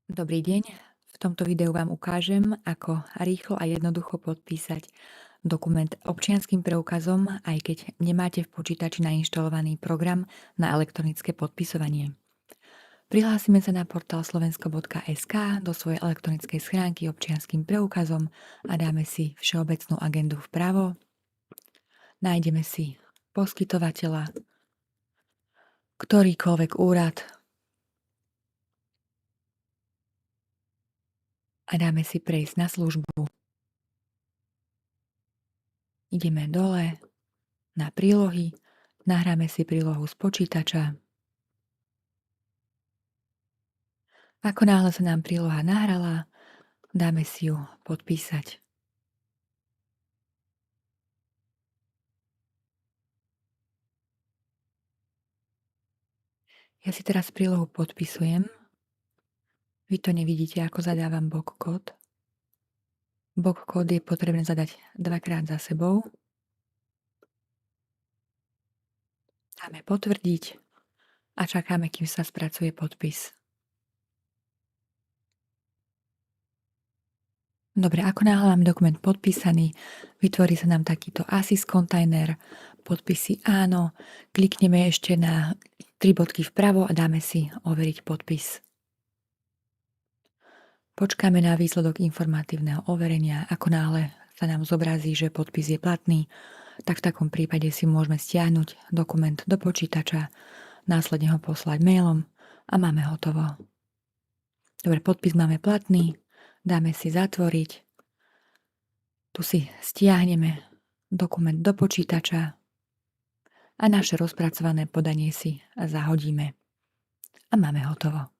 Dobrý deň. V tomto videu vám ukážem, ako rýchlo a jednoducho podpísať dokument občianskym preukazom, aj keď nemáte v počítači nainštalovaný program na elektronické podpisovanie. Prihlásime sa na portál slovensko.sk do svojej elektronickej schránky občianskym preukazom a dáme si všeobecnú agendu vpravo. Nájdeme si poskytovateľa, ktorýkoľvek úrad a dáme si prejsť na službu. Ideme dole na prílohy, nahráme si prílohu z počítača. Ako náhle sa nám príloha nahrala, dáme si ju podpísať. Ja si teraz prílohu podpisujem. Vy to nevidíte, ako zadávam box kód. Box kód je potrebné zadať dvakrát za sebou. Dáme potvrdiť a čakáme, kým sa spracuje podpis. Dobre, ako náhle mám dokument podpísaný, vytvorí sa nám takýto ASIS kontajner, podpisy áno, klikneme ešte na 3 bodky vpravo a dáme si overiť podpis. Počkáme na výsledok informatívneho overenia, ako náhle sa nám zobrazí, že podpis je platný, tak v takom prípade si môžeme stiahnuť dokument do počítača, následne ho poslať mailom a máme hotovo. Dobre, podpis máme platný, dáme si zatvoriť, tu si stiahneme dokument do počítača a naše rozpracované podanie si zahodíme a máme hotovo.